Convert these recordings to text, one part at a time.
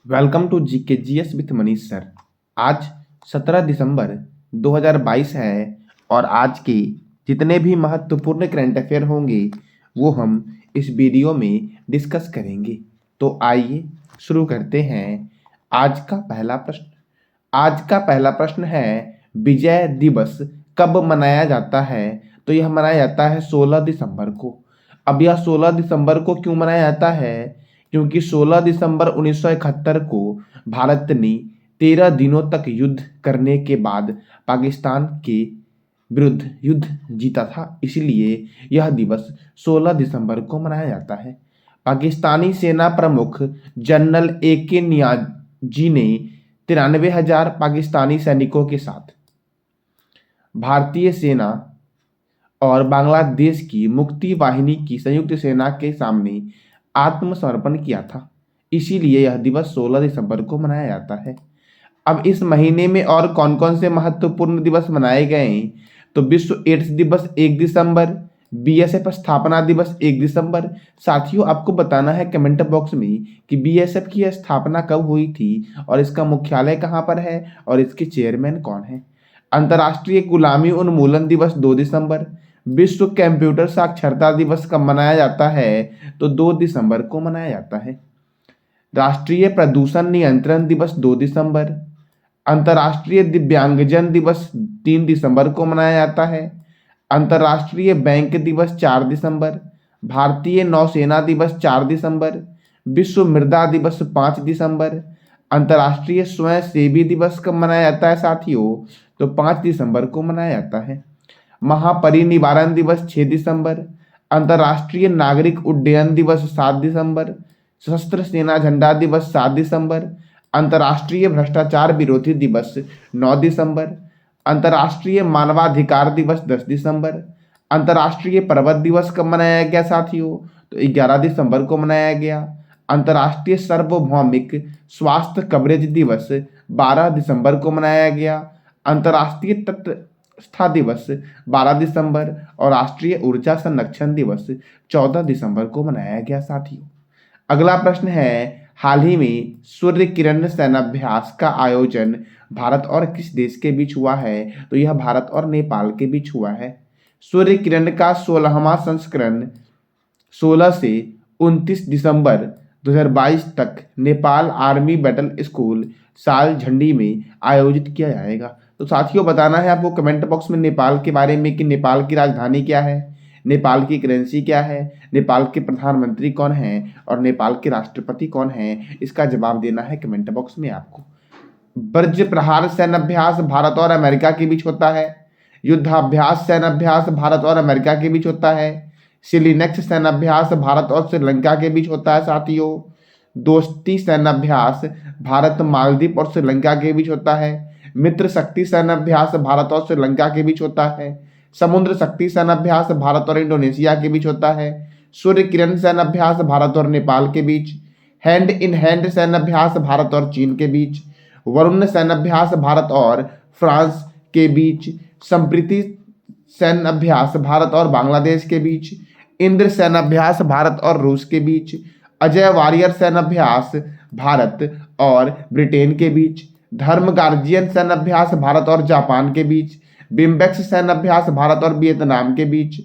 Welcome to GK GS with Manish sir. आज 17 दिसंबर 2022 है और आज के जितने भी महत्वपूर्ण करंट अफेयर होंगे वो हम इस वीडियो में डिस्कस करेंगे। तो आइए शुरू करते हैं। आज का पहला प्रश्न है, विजय दिवस कब मनाया जाता है? तो यह मनाया जाता है 16 दिसंबर को। अब यह 16 दिसंबर को क्यों मनाया जाता है? क्योंकि 16 दिसंबर 1971 को भारत ने 13 दिनों तक युद्ध करने के बाद पाकिस्तान के विरुद्ध युद्ध जीता था, इसलिए यह दिवस 16 दिसंबर को मनाया जाता है। पाकिस्तानी सेना प्रमुख जनरल AK नियाजी ने 93,000 पाकिस्तानी सैनिकों के साथ भारतीय सेना और बांग्लादेश की मुक्ति वाहिनी की संयुक्त सेना के सामने आत्मसमर्पण किया था, इसीलिए यह दिवस 16 दिसंबर को मनाया जाता है। अब इस महीने में और कौन कौन से महत्वपूर्ण दिवस मनाए गए हैं? तो विश्व एड्स दिवस 1 दिसंबर, BSF स्थापना दिवस 1 दिसंबर। साथियों, आपको बताना है कमेंट बॉक्स में कि BSF की स्थापना कब हुई थी और इसका मुख्यालय कहाँ पर है और इसके चेयरमैन कौन है। अंतर्राष्ट्रीय गुलामी उन्मूलन दिवस 2 दिसंबर। विश्व कंप्यूटर साक्षरता दिवस कब मनाया जाता है? तो 2 दिसंबर को मनाया जाता है। राष्ट्रीय प्रदूषण नियंत्रण दिवस 2 दिसंबर। अंतर्राष्ट्रीय दिव्यांगजन दिवस 3 दिसंबर को मनाया जाता है। अंतर्राष्ट्रीय बैंक दिवस 4 दिसंबर। भारतीय नौसेना दिवस 4 दिसंबर। विश्व मृदा दिवस 5 दिसंबर। अंतर्राष्ट्रीय स्वयंसेवी दिवस कब मनाया जाता है साथियों? तो 5 दिसंबर को मनाया जाता है। महापरिनिर्वाण दिवस 6 दिसंबर। अंतर्राष्ट्रीय नागरिक उड्डयन दिवस 7 दिसंबर। सशस्त्र सेना झंडा दिवस 7 दिसंबर। अंतर्राष्ट्रीय भ्रष्टाचार विरोधी दिवस 9 दिसंबर। अंतर्राष्ट्रीय मानवाधिकार दिवस 10 दिसंबर। अंतर्राष्ट्रीय पर्वत दिवस कब मनाया गया साथियों? तो 11 दिसंबर को मनाया गया। अंतर्राष्ट्रीय सार्वभौमिक स्वास्थ्य कवरेज दिवस 12 दिसंबर को मनाया गया। अंतर्राष्ट्रीय तटस्थता दिवस 12 दिसंबर और राष्ट्रीय ऊर्जा संरक्षण दिवस 14 दिसंबर को मनाया गया साथियों। अगला प्रश्न है, हाल ही में सूर्य किरण सैन्याभ्यास का आयोजन भारत और किस देश के बीच हुआ है? तो यह भारत और नेपाल के बीच हुआ है। सूर्य किरण का 16वां संस्करण 16 से 29 दिसंबर 2022 तक नेपाल आर्मी बैटल स्कूल साल झंडी में आयोजित किया जाएगा। तो साथियों, बताना है आपको कमेंट बॉक्स में नेपाल के बारे में कि नेपाल की राजधानी क्या है, नेपाल की करेंसी क्या है, नेपाल के प्रधानमंत्री कौन हैं और नेपाल के राष्ट्रपति कौन हैं। इसका जवाब देना है कमेंट बॉक्स में आपको। वज्र प्रहार सैन्याभ्यास भारत और अमेरिका के बीच होता है। युद्धाभ्यास सैन्याभ्यास भारत और अमेरिका के बीच होता है। सिलिनेक्स सैन्याभ्यास भारत और श्रीलंका के बीच होता है साथियों। दोस्ती सैन्याभ्यास भारत, मालदीव और श्रीलंका के बीच होता है। मित्र शक्ति सैन्याभ्यास भारत और श्रीलंका के बीच होता है। समुद्र शक्ति सैन्याभ्यास भारत और इंडोनेशिया के बीच होता है। सूर्य किरण सैन्याभ्यास भारत और नेपाल के बीच। हैंड इन हैंड सैन्याभ्यास भारत और चीन के बीच। वरुण सैन्याभ्यास भारत और फ्रांस के बीच। संप्रीति सैन्याभ्यास भारत और बांग्लादेश के बीच। इंद्र सैन्याभ्यास भारत और रूस के बीच। अजय वॉरियर सैन्याभ्यास भारत और ब्रिटेन के बीच। धर्म गार्जियन सैन्याभ्यास भारत और जापान के बीच। बिम्बेक्स सैन्याभ्यास भारत और वियतनाम के बीच।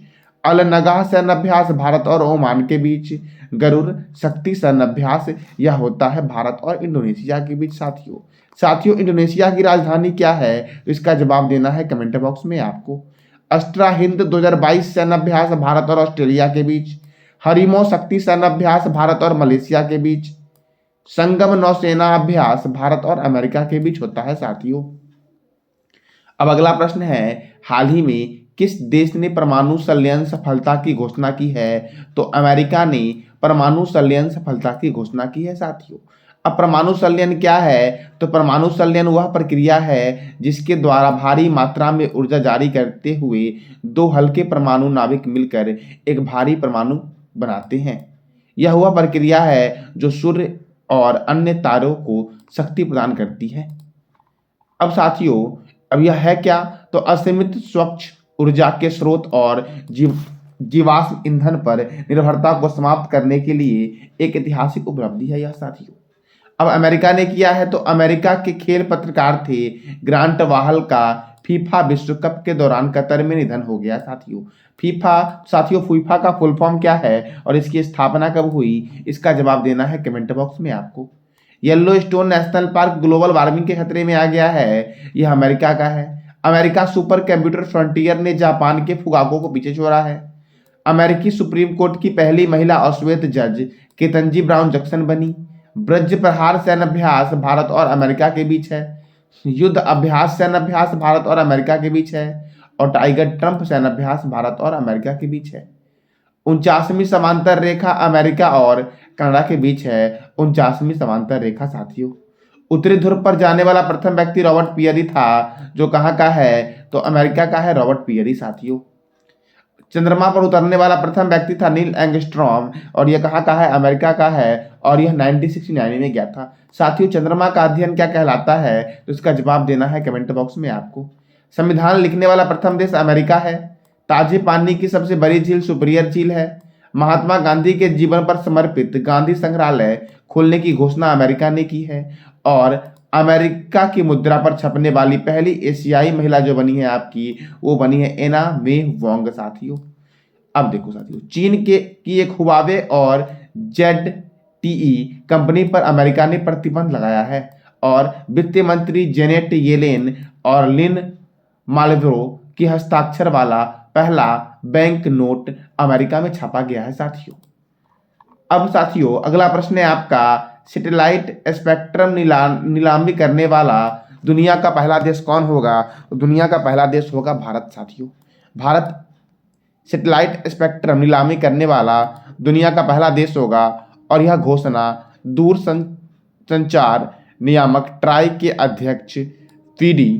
अल नगाह सैन्याभ्यास भारत और ओमान के बीच। गरुड़ शक्ति सैन्याभ्यास यह होता है भारत और इंडोनेशिया के बीच साथियों, इंडोनेशिया की राजधानी क्या है? तो इसका जवाब देना है कमेंट बॉक्स में आपको। अस्ट्रा हिंद 2022 सैन्याभ्यास भारत और ऑस्ट्रेलिया के बीच। हरिमो शक्ति सैन्याभ्यास भारत और मलेशिया के बीच। संगम नौसेना अभ्यास भारत और अमेरिका के बीच होता है साथियों। अब अगला प्रश्न है, हाल ही में किस देश ने परमाणु संलयन सफलता की घोषणा की है? तो अमेरिका ने परमाणु संलयन सफलता की घोषणा की है साथियों। अब परमाणु संलयन क्या है? तो परमाणु संलयन वह प्रक्रिया है जिसके द्वारा भारी मात्रा में ऊर्जा जारी करते हुए दो हल्के परमाणु नाभिक मिलकर एक भारी परमाणु बनाते हैं। यह वह प्रक्रिया है जो सूर्य और अन्य तारों को शक्ति प्रदान करती है। अब साथियों, अब यह है क्या? तो असीमित स्वच्छ ऊर्जा के स्रोत और जीवाश्म ईंधन पर निर्भरता को समाप्त करने के लिए एक ऐतिहासिक उपलब्धि है यह साथियों। अब अमेरिका ने किया है तो अमेरिका के खेल पत्रकार थे ग्रांट वाहल का फीफा विश्व कप के दौरान कतर में निधन हो गया साथियों। फीफा का फुल फॉर्म क्या है और इसकी स्थापना कब हुई, इसका जवाब देना है कमेंट बॉक्स में आपको। Yellow stone national park global warming के खतरे में आ गया है, यह अमेरिका का है। अमेरिका सुपर कंप्यूटर फ्रंटियर ने जापान के फुगाको को पीछे छोड़ा है। अमेरिकी सुप्रीम कोर्ट की पहली महिला अश्वेत जज केतंजी ब्राउन जैक्सन बनी। ब्रज प्रहार सैन्य अभ्यास भारत और अमेरिका के बीच है। युद्ध अभ्यास सैन्य अभ्यास भारत और अमेरिका के बीच है। और टाइगर ट्रंप सैन्य अभ्यास भारत और अमेरिका के बीच है। 49वीं समांतर रेखा अमेरिका और कनाडा के बीच है। 49वीं समांतर रेखा साथियों। उत्तरी ध्रुव पर जाने वाला प्रथम व्यक्ति रॉबर्ट पियरी था, जो कहाँ का है तो अमेरिका का है रॉबर्ट पियरी साथियों। चंद्रमा पर उतरने वाला प्रथम व्यक्ति था नील एंगस्ट्रॉम और यह कहाँ का है, अमेरिका का है और यह 1969 में गया था साथियों। चंद्रमा का अध्ययन क्या कहलाता है तो इसका जवाब देना है कमेंट बॉक्स में आपको। संविधान लिखने वाला प्रथम देश अमेरिका है। ताजे पानी की सबसे बड़ी झील सुपीरियर झील है। महात्मा गांधी के जीवन पर समर्पित गांधी संग्रहालय खोलने की घोषणा अमेरिका ने की है। और अमेरिका की मुद्रा पर छपने वाली पहली एशियाई महिला जो बनी है आपकी, वो बनी है एना मे वोंग साथियों। अब देखो साथियों, चीन की एक हुआवे और ZTE कंपनी पर अमेरिका ने प्रतिबंध लगाया है। और वित्त मंत्री जेनेट येलेन और लिन माल्व्रो की हस्ताक्षर वाला पहला बैंक नोट अमेरिका में छापा गया है साथियों। अब साथियों अगला प्रश्न है आपका, सैटेलाइट स्पेक्ट्रम नीलामी करने वाला दुनिया का पहला देश कौन होगा? तो दुनिया का पहला देश होगा भारत साथियों। भारत सैटेलाइट स्पेक्ट्रम नीलामी करने वाला दुनिया का पहला देश होगा और यह घोषणा दूरसंचार नियामक ट्राई के अध्यक्ष PD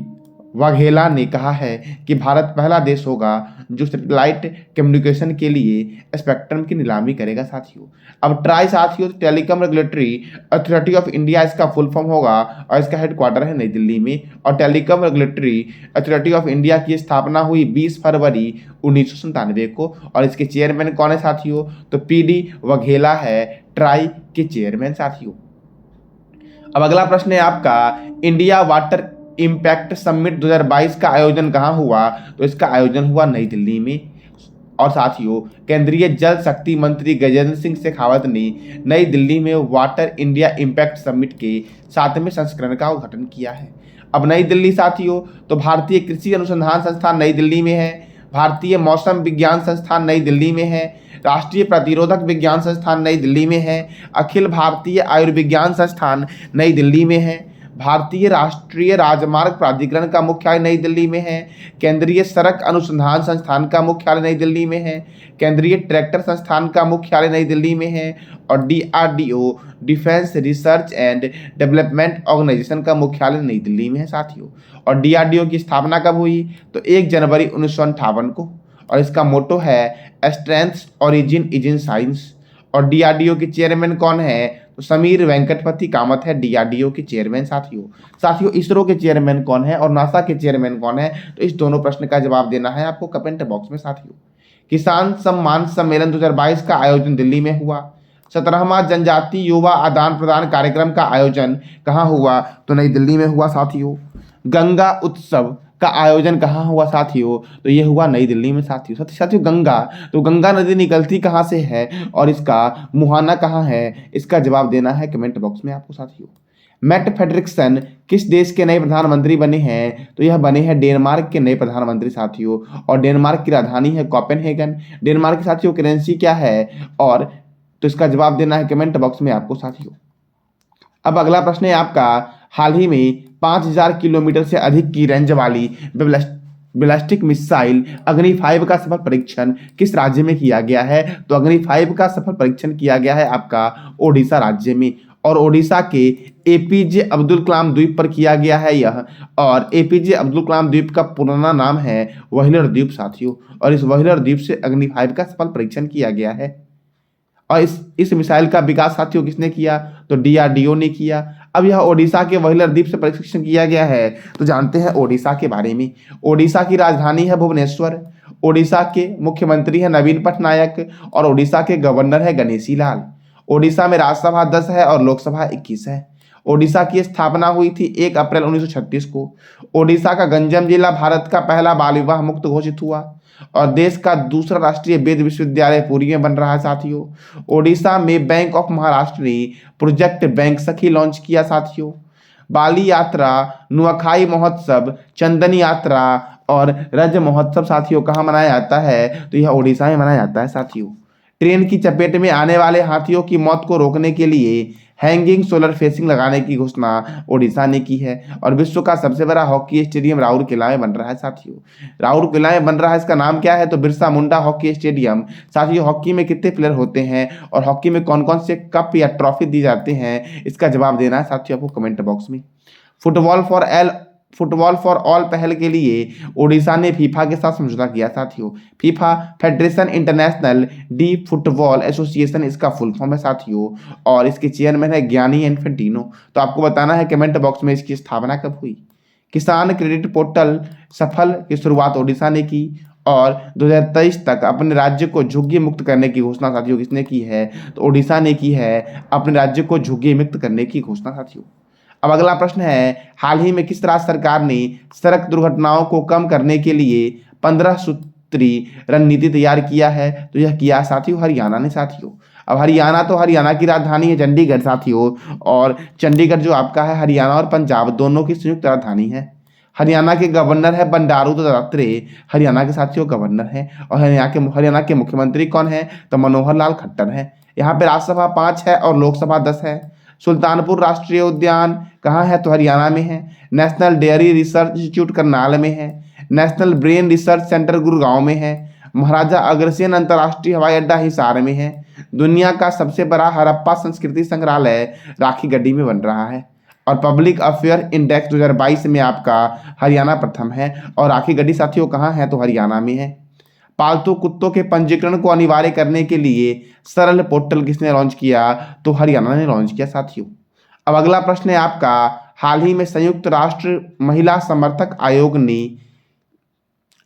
वाघेला ने कहा है कि भारत पहला देश होगा जो सैटेलाइट कम्युनिकेशन के लिए स्पेक्ट्रम की नीलामी करेगा साथियों। अब ट्राई साथियों telecom regulatory authority of India इसका फुल फॉर्म होगा और इसका हेडक्वार्टर है नई दिल्ली में। और telecom regulatory authority of India की स्थापना हुई 20 फरवरी 1997 को और इसके चेयरमैन कौन है साथियों? तो PD वाघेला है ट्राई के चेयरमैन साथियों। अब अगला प्रश्न है आपका, इंडिया वाटर इम्पैक्ट समिट 2022 का आयोजन कहाँ हुआ? तो इसका आयोजन हुआ नई दिल्ली में। और साथियों केंद्रीय जल शक्ति मंत्री गजेंद्र सिंह शेखावत ने नई दिल्ली में वाटर इंडिया इम्पैक्ट समिट के 7वें संस्करण का उद्घाटन किया है। अब नई दिल्ली साथियों तो भारतीय कृषि अनुसंधान संस्थान नई दिल्ली में है। भारतीय मौसम विज्ञान संस्थान नई दिल्ली में है। राष्ट्रीय प्रतिरोधक विज्ञान संस्थान नई दिल्ली में है। अखिल भारतीय आयुर्विज्ञान संस्थान नई दिल्ली में है। भारतीय राष्ट्रीय राजमार्ग प्राधिकरण का मुख्यालय नई दिल्ली में है। केंद्रीय सड़क अनुसंधान संस्थान का मुख्यालय नई दिल्ली में है। केंद्रीय ट्रैक्टर संस्थान का मुख्यालय नई दिल्ली में है। और DRDO defence research and development organisation का मुख्यालय नई दिल्ली में है साथियों। और DRDO की स्थापना कब हुई? तो 1 जनवरी 1958 को और इसका मोटो है strength origin is in science. और DRDO के चेयरमैन कौन है? तो समीर वेंकटपति कामत है DRDO के चेयरमैन साथियों। इसरो के चेयरमैन कौन है और नासा के चेयरमैन कौन है? तो इस दोनों प्रश्न का जवाब देना है आपको कमेंट बॉक्स में साथियों। किसान सम्मान सम्मेलन 2022 का आयोजन दिल्ली में हुआ। 17वां जनजातीय युवा आदान प्रदान कार्यक्रम का आयोजन कहाँ हुआ? तो नई दिल्ली में हुआ साथियों। गंगा उत्सव का आयोजन कहाँ हुआ साथियों? तो ये हुआ नई दिल्ली में साथियों। गंगा नदी निकलती कहाँ से है और इसका मुहाना कहाँ है? इसका जवाब देना है कमेंट बॉक्स में आपको साथियों। मैट फ्रेडरिक्सन किस देश के नए प्रधानमंत्री बने हैं? तो यह बने हैं डेनमार्क के नए प्रधानमंत्री साथियों। और डेनमार्क की राजधानी है कोपेनहेगन। डेनमार्क की साथियों करेंसी क्या है? और तो इसका जवाब देना है कमेंट बॉक्स में आपको साथियों। अब अगला प्रश्न है आपका, हाल ही में 5000 किलोमीटर से अधिक की रेंज वाली बैलिस्टिक मिसाइल अग्नि 5 का सफल परीक्षण किस राज्य में किया गया है? तो अग्नि 5 का सफल परीक्षण किया गया है आपका ओडिशा राज्य में। और ओडिशा के APJ अब्दुल कलाम द्वीप पर किया गया है यह। और APJ अब्दुल कलाम द्वीप का पुराना नाम है व्हीलर द्वीप साथियों। और इस व्हीलर द्वीप से अग्नि 5 का सफल परीक्षण किया गया है। और इस मिसाइल का विकास साथियों किसने किया? तो DRDO ने किया। अब यह ओडिशा के व्हीलर द्वीप से परीक्षण किया गया है, तो जानते हैं ओडिशा के बारे में। ओडिशा की राजधानी है भुवनेश्वर। ओडिशा के मुख्यमंत्री है नवीन पटनायक और ओडिशा के गवर्नर है गणेशी लाल। ओडिशा में राज्यसभा 10 है और लोकसभा 21 है। ओडिशा की स्थापना हुई थी 1 अप्रैल 1936 को। ओडिशा का गंजम जिला भारत का पहला बाल विवाह मुक्त घोषित हुआ और देश का दूसरा राष्ट्रीय वेद विश्वविद्यालय पुरी में बन रहा है साथियों। ओडिशा में बैंक ऑफ महाराष्ट्र ने प्रोजेक्ट बैंक सखी लॉन्च किया साथियों। बाली यात्रा, नुआखाई महोत्सव, चंदन यात्रा और रज महोत्सव साथियों कहाँ मनाया जाता है? तो यह ओडिशा में मनाया जाता है साथियों। ट्रेन की चपेट में आने वाले हाथियों की मौत को रोकने के लिए हैंगिंग सोलर फेंसिंग लगाने की घोषणा ओडिशा ने की है। और विश्व का सबसे बड़ा हॉकी स्टेडियम राउरकेला में बन रहा है साथियों। राउरकेला में बन रहा है, इसका नाम क्या है? तो बिरसा मुंडा हॉकी स्टेडियम। साथियों, हॉकी में कितने प्लेयर होते हैं और हॉकी में कौन कौन से कप या ट्रॉफी दी जाते हैं, इसका जवाब देना है साथियों आपको कमेंट बॉक्स में। फुटबॉल फॉर ऑल पहल के लिए ओडिशा ने फीफा के साथ समझौता किया साथियों। FIFA federation international D football association इसका फुल फॉर्म है साथियों और इसके चेयरमैन है गियानी इन्फेंटिनो। तो आपको बताना है कमेंट बॉक्स में इसकी स्थापना कब हुई। किसान क्रेडिट पोर्टल सफल की शुरुआत ओडिशा ने की और 2023 तक अपने राज्य को झुग्गी मुक्त करने की घोषणा साथियों किसने की है? तो ओडिशा ने की है अपने राज्य को झुग्गी मुक्त करने की घोषणा साथियों। अब अगला प्रश्न है, हाल ही में किस राज्य सरकार ने सड़क दुर्घटनाओं को कम करने के लिए 15 सूत्री रणनीति तैयार किया है? तो यह किया साथियों हरियाणा ने साथियों। अब हरियाणा की राजधानी है चंडीगढ़ साथियों और चंडीगढ़ जो आपका है हरियाणा और पंजाब दोनों की संयुक्त राजधानी है। हरियाणा के गवर्नर है बंडारू दत्तात्रेय, हरियाणा के साथियों गवर्नर है। और हरियाणा के मुख्यमंत्री कौन है? तो मनोहर लाल खट्टर है। यहाँ पे राज्यसभा 5 है और लोकसभा 10 है। सुल्तानपुर राष्ट्रीय उद्यान कहाँ है? तो हरियाणा में है। National dairy research institute Karnal में है। National brain research centre Gurgaon में है। महाराजा अग्रसेन अंतर्राष्ट्रीय हवाई अड्डा हिसार में है। दुनिया का सबसे बड़ा हड़प्पा संस्कृति संग्रहालय राखी गड्डी में बन रहा है। और पब्लिक अफेयर इंडेक्स 2022 में आपका हरियाणा प्रथम है और राखी गड्डी साथियों कहाँ है? तो हरियाणा में है। पालतू कुत्तों के पंजीकरण को अनिवार्य करने के लिए सरल पोर्टल किसने लॉन्च किया? तो हरियाणा ने लॉन्च किया साथियों। अब अगला प्रश्न है आपका, हाल ही में संयुक्त राष्ट्र महिला समर्थक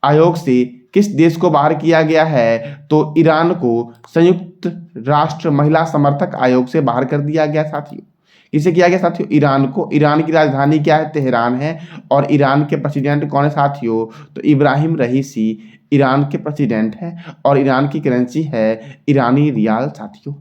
आयोग से किस देश को बाहर किया गया है? तो ईरान को संयुक्त राष्ट्र महिला समर्थक आयोग से बाहर कर दिया गया साथियों। किसे किया गया साथियों? ईरान को। ईरान की राजधानी क्या है? तेहरान है। और ईरान के प्रेसिडेंट कौन है साथियों? तो इब्राहिम रईसी ईरान के प्रेसिडेंट हैं और ईरान की करेंसी है ईरानी रियाल साथियों।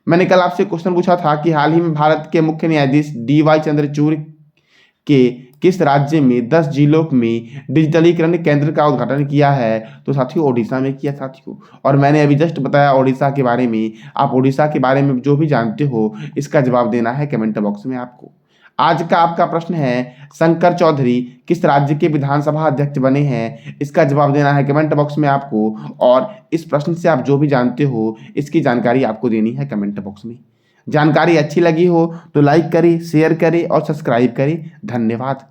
मैंने कल आपसे क्वेश्चन पूछा था कि हाल ही में भारत के मुख्य न्यायाधीश DY चंद्रचूड़ के किस राज्य में 10 जिलों में डिजिटलीकरण केंद्र का उद्घाटन किया है? तो साथियों ओडिशा में किया साथियों। और मैंने अभी जस्ट बताया ओडिशा के बारे में। आप ओडिशा के बारे में जो भी जानते हो इसका जवाब देना है कमेंट बॉक्स में आपको। आज का आपका प्रश्न है, शंकर चौधरी किस राज्य के विधानसभा अध्यक्ष बने हैं? इसका जवाब देना है कमेंट बॉक्स में आपको। और इस प्रश्न से आप जो भी जानते हो इसकी जानकारी आपको देनी है कमेंट बॉक्स में। जानकारी अच्छी लगी हो तो लाइक करें, शेयर करें और सब्सक्राइब करें। धन्यवाद।